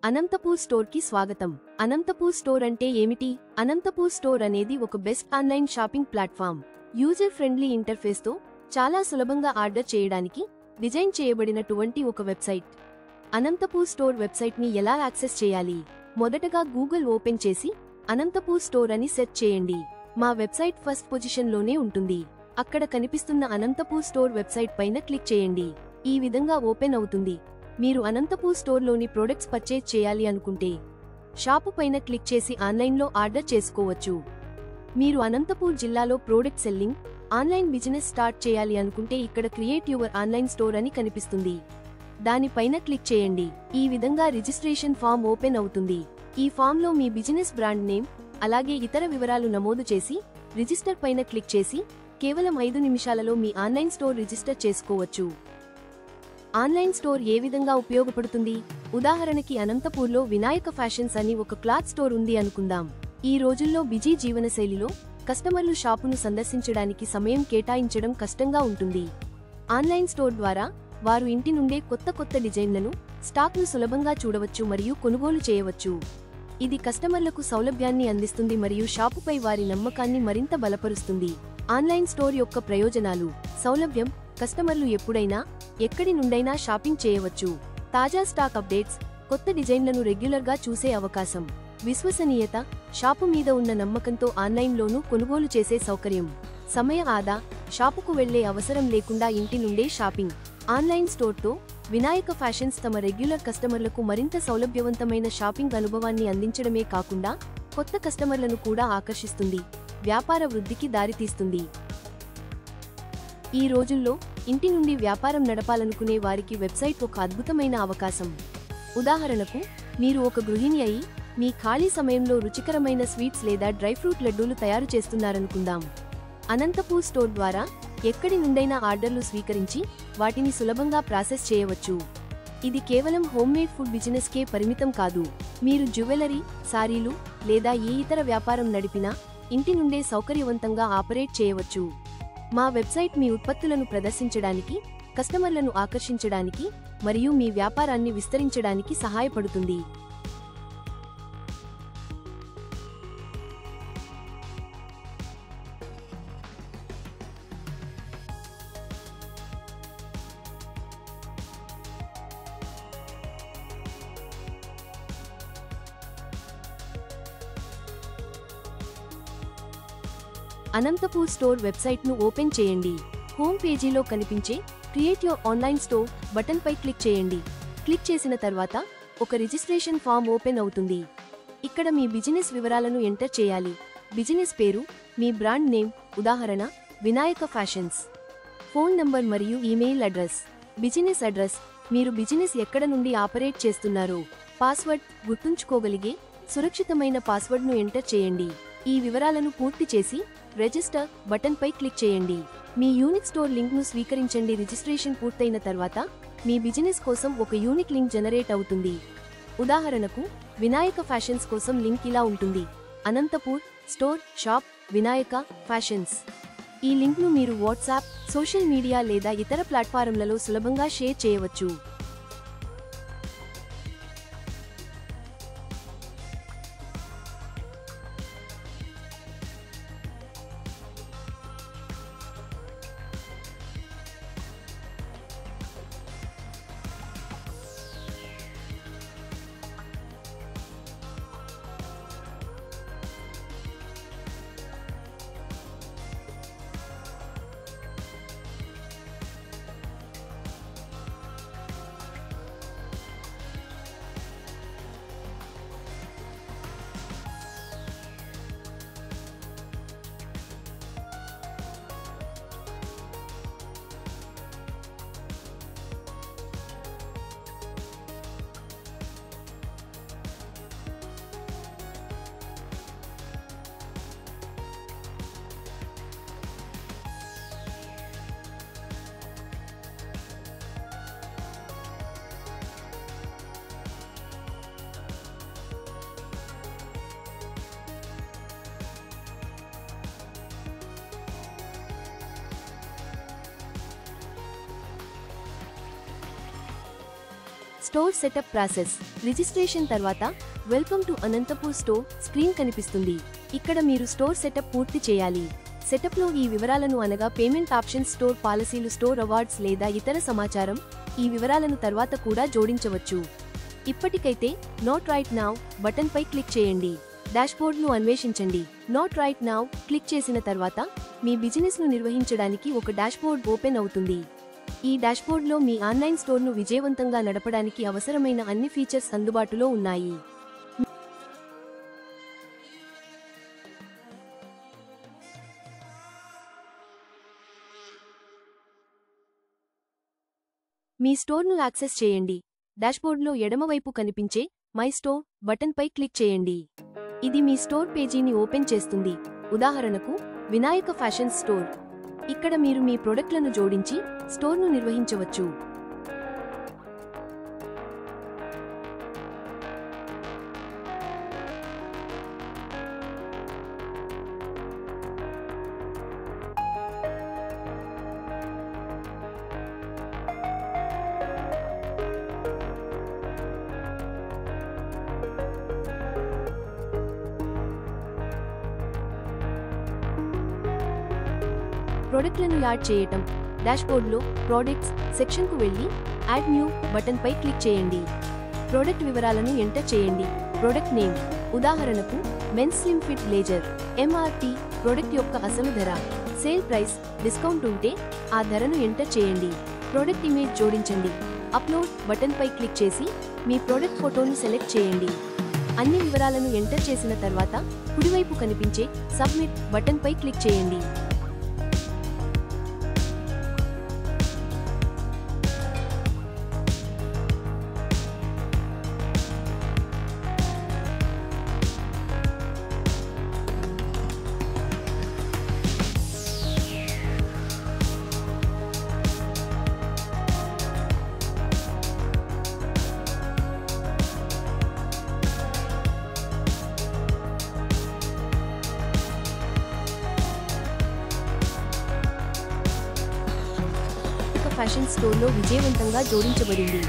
Anantapur store కి స్వాగతం. Anantapur store అంటే ఏమిటి? అనంతపూర్ స్టోర్ అనేది ఒక best online shopping platform. User friendly interface తో చాలా సులభంగా ఆర్డర్ చేయడానికి డిజైన్ చేయబడినటువంటి ఒక వెబ్సైట్. అనంతపూర్ స్టోర్ వెబ్సైట్ ని ఎలా యాక్సెస్ చేయాలి? మొదటగా గూగుల్ ఓపెన్ చేసి అనంతపూర్ స్టోర్ అని సెర్చ్ చేయండి. మా వెబ్సైట్ ఫస్ట్ పొజిషన్ లోనే ఉంటుంది. అక్కడ కనిపిస్తున్న అనంతపూర్ స్టోర్ వెబ్సైట్ పైన క్లిక్ చేయండి. ఈ విధంగా ఓపెన్ అవుతుంది. మీరు అనంతపూర్ స్టోర్లోని ప్రొడక్ట్స్ పర్చేజ్ చేయాలి అనుకుంటే షాపు పైన క్లిక్ చేసి ఆన్లైన్లో ఆర్డర్ చేసుకోవచ్చు. మీరు అనంతపూర్ జిల్లాలో product selling, online business start చేయాలి అనుకుంటే ఇక్కడ క్రియేట్ యువర్ ఆన్లైన్ స్టోర్ అని కనిపిస్తుంది. దానిపైన క్లిక్ చేయండి. ఈ విధంగా రిజిస్ట్రేషన్ ఫామ్ ఓపెన్ అవుతుంది. ఈ ఫామ్లో మీ బిజినెస్ బ్రాండ్ నేమ్ అలాగే ఇతర వివరాలు నమోదు చేసి రిజిస్టర్ పైన క్లిక్ చేసి కేవలం 5 నిమిషాలలో మీ ఆన్లైన్ స్టోర్ రిజిస్టర్ చేసుకోవచ్చు. ఆన్లైన్ స్టోర్ ఏ విధంగా ఉపయోగపడుతుంది? ఉదాహరణకి అనంతపూర్లో వినాయక ఫ్యాషన్స్ అని ఒక క్లాత్ స్టోర్ ఉంది అనుకుందాం. ఈ రోజుల్లో బిజీ జీవనశైలిలో కస్టమర్లు షాపును సందర్శించడానికి సమయం కేటాయించడం కష్టంగా ఉంటుంది. ఆన్లైన్ స్టోర్ ద్వారా వారు ఇంటి నుండే కొత్త డిజైన్లను, స్టాక్ను సులభంగా చూడవచ్చు మరియు కొనుగోలు చేయవచ్చు. ఇది కస్టమర్లకు సౌలభ్యాన్ని అందిస్తుంది మరియు షాపుపై వారి నమ్మకాన్ని మరింత బలపరుస్తుంది. ఆన్లైన్ స్టోర్ యొక్క ప్రయోజనాలు: సౌలభ్యం, కస్టమర్లు ఎప్పుడైనా ఎక్కడి నుండైనా షాపింగ్ చేయవచ్చు. తాజా స్టాక్ అప్డేట్స్, కొత్త డిజైన్లను రెగ్యులర్గా చూసే అవకాశం. విశ్వసనీయత, షాపు మీద ఉన్న నమ్మకంతో ఆన్లైన్లోనూ కొనుగోలు చేసే సౌకర్యం. సమయ ఆదా, షాపుకు వెళ్లే అవసరం లేకుండా ఇంటి నుండే షాపింగ్. ఆన్లైన్ స్టోర్తో వినాయక ఫ్యాషన్స్ తమ రెగ్యులర్ కస్టమర్లకు మరింత సౌలభ్యవంతమైన షాపింగ్ అనుభవాన్ని అందించడమే కాకుండా కొత్త కస్టమర్లను కూడా ఆకర్షిస్తుంది, వ్యాపార వృద్ధికి దారితీస్తుంది. ఈ రోజుల్లో ఇంటి నుండి వ్యాపారం నడపాలనుకునే వారికి వెబ్సైట్ ఒక అద్భుతమైన అవకాశం. ఉదాహరణకు, మీరు ఒక గృహిణి అయి మీ ఖాళీ సమయంలో రుచికరమైన స్వీట్స్ లేదా డ్రై ఫ్రూట్ లడ్డూలు తయారు చేస్తున్నారనుకుందాం. అనంతపూర్ స్టోర్ ద్వారా ఎక్కడి నుండైనా ఆర్డర్లు స్వీకరించి వాటిని సులభంగా ప్రాసెస్ చేయవచ్చు. ఇది కేవలం హోమ్మేడ్ ఫుడ్ బిజినెస్కే పరిమితం కాదు. మీరు జ్యువెలరీ, సారీలు లేదా ఏ ఇతర వ్యాపారం నడిపినా ఇంటి నుండే సౌకర్యవంతంగా ఆపరేట్ చేయవచ్చు. మా వెబ్సైట్ మీ ఉత్పత్తులను ప్రదర్శించడానికి, కస్టమర్లను ఆకర్షించడానికి మరియు మీ వ్యాపారాన్ని విస్తరించడానికి సహాయపడుతుంది. అనంతపూర్ స్టోర్ వెబ్సైట్ను ఓపెన్ చేయండి. హోమ్ పేజీలో కనిపించే create your online store button పై క్లిక్ చేయండి. క్లిక్ చేసిన తర్వాత ఒక రిజిస్ట్రేషన్ ఫామ్ ఓపెన్ అవుతుంది. ఇక్కడ మీ బిజినెస్ వివరాలను ఎంటర్ చేయాలి. బిజినెస్ పేరు, మీ బ్రాండ్ నేమ్, ఉదాహరణ వినాయక ఫ్యాషన్స్, ఫోన్ నంబర్ మరియు ఈమెయిల్ అడ్రస్. బిజినెస్ అడ్రస్, మీరు బిజినెస్ ఎక్కడ నుండి ఆపరేట్ చేస్తున్నారో. పాస్వర్డ్, గుర్తుంచుకోగలిగే సురక్షితమైన పాస్వర్డ్ను ఎంటర్ చేయండి. ఈ వివరాలను పూర్తి చేసి రిజిస్టర్ బటన్ పై క్లిక్ చేయండి. మీ యూనిక్ స్టోర్ లింక్ ను స్వీకరించండి. రిజిస్ట్రేషన్ పూర్తయిన తర్వాత మీ బిజినెస్ కోసం ఒక యూనిక్ లింక్ జనరేట్ అవుతుంది. ఉదాహరణకు, వినాయక ఫ్యాషన్స్ కోసం లింక్ ఇలా ఉంటుంది: Anantapur store shop Vinayaka fashions. ఈ లింక్ ను మీరు వాట్సాప్, సోషల్ మీడియా లేదా ఇతర ప్లాట్ఫారంలలో సులభంగా షేర్ చేయవచ్చు. Store setup process. రిజిస్ట్రేషన్ తర్వాత welcome to Anantapur store screen కనిపిస్తుంది. ఇక్కడ మీరు స్టోర్ సెటప్ పూర్తి చేయాలి. సెటప్లో ఈ వివరాలను అనగా పేమెంట్ ఆప్షన్స్, స్టోర్ పాలసీలు, స్టోర్ అవార్డ్స్ లేదా ఇతర సమాచారం, ఈ వివరాలను తర్వాత కూడా జోడించవచ్చు. ఇప్పటికైతే నాట్ రైట్ నౌ బటన్పై క్లిక్ చేయండి. డాష్బోర్డ్ను అన్వేషించండి. నాట్ రైట్ నౌ క్లిక్ చేసిన తర్వాత మీ బిజినెస్ను నిర్వహించడానికి ఒక డాష్బోర్డ్ ఓపెన్ అవుతుంది. ఈ డాష్బోర్డ్లో మీ ఆన్లైన్ స్టోర్ను విజయవంతంగా నడపడానికి అవసరమైన అన్ని ఫీచర్స్ అందుబాటులో ఉన్నాయి. మీ స్టోర్ను యాక్సెస్ చేయండి. డాష్బోర్డ్లో ఎడమవైపు కనిపించే మై స్టోర్ బటన్పై క్లిక్ చేయండి. ఇది మీ స్టోర్ పేజీని ఓపెన్ చేస్తుంది. ఉదాహరణకు వినాయక ఫ్యాషన్ స్టోర్. ఇక్కడ మీరు మీ ప్రొడక్ట్లను జోడించి స్టోర్ను నిర్వహించవచ్చు. ప్రొడక్ట్లను యాడ్ చేయటం. డాష్బోర్డ్లో ప్రొడక్ట్స్ సెక్షన్కు వెళ్లి యాడ్ న్యూ బటన్పై క్లిక్ చేయండి. ప్రొడక్ట్ వివరాలను ఎంటర్ చేయండి. ప్రొడక్ట్ నేమ్, ఉదాహరణకు men's slim fit blazer. MRP, product యొక్క అసలు ధర. సేల్ ప్రైస్, డిస్కౌంట్ ఉంటే ఆ ధరను ఎంటర్ చేయండి. ప్రొడక్ట్ ఇమేజ్ జోడించండి. అప్లోడ్ బటన్పై క్లిక్ చేసి మీ ప్రొడక్ట్ ఫోటోను సెలెక్ట్ చేయండి. అన్ని వివరాలను ఎంటర్ చేసిన తర్వాత కుడివైపు కనిపించే సబ్మిట్ బటన్పై క్లిక్ చేయండి. ఫ్యాషన్ స్టోర్లో విజయవంతంగా జోడించబడింది.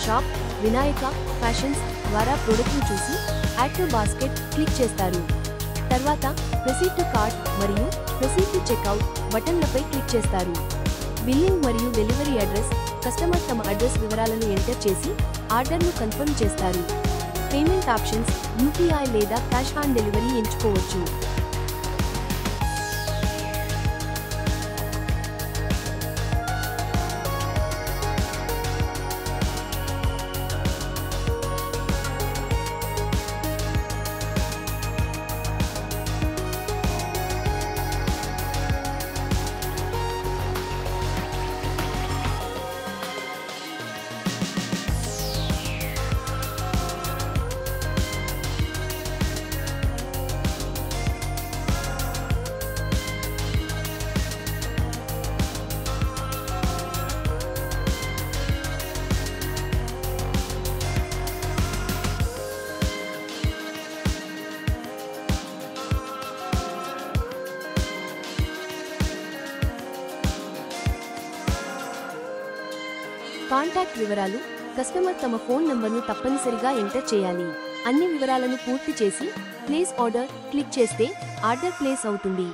షాప్, వినాయక ఫ్యాషన్స్ ద్వారా ప్రోడక్ట్ను చూసి యాడ్ టు బాస్కెట్ క్లిక్ చేస్తారు. తర్వాత ప్రొసీడ్ టు కార్ట్ మరియు ప్రొసీడ్ టు చెక్అవుట్ బటన్లపై క్లిక్ చేస్తారు. బిల్లింగ్ మరియు డెలివరీ అడ్రస్ కస్టమర్ తమ అడ్రస్ వివరాలను ఎంటర్ చేసి ఆర్డర్ను కన్ఫర్మ్ చేస్తారు. పేమెంట్ ఆప్షన్స్ యూపీఐ లేదా క్యాష్ ఆన్ డెలివరీ ఎంచుకోవచ్చు. కాంటాక్ట్ వివరాలు కస్టమర్ తమ ఫోన్ నంబర్ను తప్పనిసరిగా ఎంటర్ చేయాలి. అన్ని వివరాలను పూర్తి చేసి ప్లేస్ ఆర్డర్ క్లిక్ చేస్తే ఆర్డర్ ప్లేస్ అవుతుంది.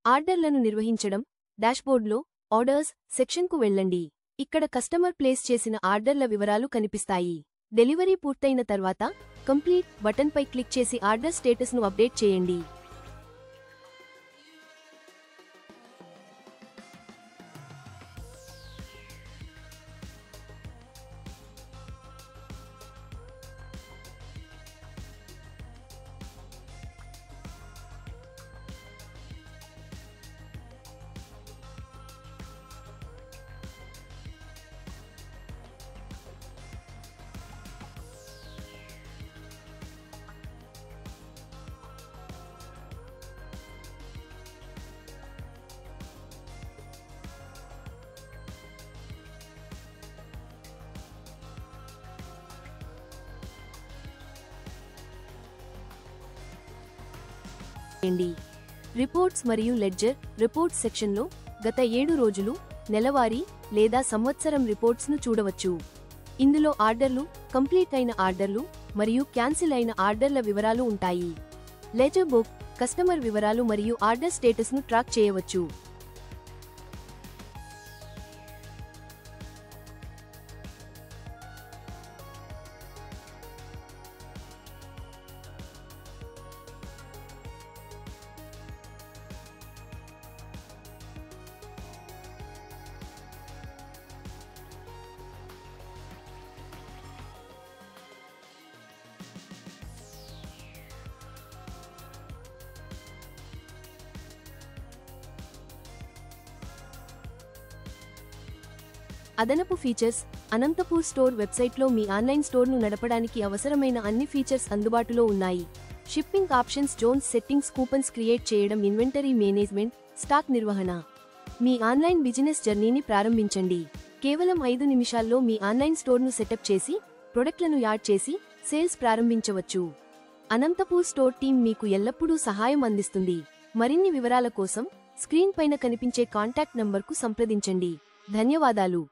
ఆర్డర్లను నిర్వహించడం డాష్బోర్డ్లో ఆర్డర్స్ సెక్షన్కు వెళ్ళండి. ఇక్కడ కస్టమర్ ప్లేస్ చేసిన ఆర్డర్ల వివరాలు కనిపిస్తాయి. డెలివరీ పూర్తయిన తర్వాత కంప్లీట్ బటన్పై క్లిక్ చేసి ఆర్డర్ స్టేటస్ను అప్డేట్ చేయండి. రిపోర్ట్స్ మరియు లెడ్జర్ రిపోర్ట్స్ సెక్షన్లో గత 7 రోజులు, నెలవారీ లేదా సంవత్సరం రిపోర్ట్స్ను చూడవచ్చు. ఇందులో ఆర్డర్లు, కంప్లీట్ అయిన ఆర్డర్లు మరియు క్యాన్సిల్ అయిన ఆర్డర్ల వివరాలు ఉంటాయి. లెడ్జర్ బుక్ కస్టమర్ వివరాలు మరియు ఆర్డర్ స్టేటస్ను ట్రాక్ చేయవచ్చు. అదనపు ఫీచర్స్ అనంతపూర్ స్టోర్ వెబ్సైట్లో మీ ఆన్లైన్ స్టోర్ను నడపడానికి అవసరమైన అన్ని ఫీచర్స్ అందుబాటులో ఉన్నాయి. Shipping options, zones settings, coupons create చేయడం, ఇన్వెంటరీ మేనేజ్మెంట్, స్టాక్ నిర్వహణ. మీ ఆన్లైన్ బిజినెస్ జర్నీని ప్రారంభించండి. కేవలం 5 నిమిషాల్లో మీ ఆన్లైన్ స్టోర్ను సెటప్ చేసి ప్రొడక్ట్లను యాడ్ చేసి సేల్స్ ప్రారంభించవచ్చు. అనంతపూర్ స్టోర్ టీం మీకు ఎల్లప్పుడూ సహాయం అందిస్తుంది. మరిన్ని వివరాల కోసం స్క్రీన్ పైన కనిపించే కాంటాక్ట్ నంబర్కు సంప్రదించండి. ధన్యవాదాలు.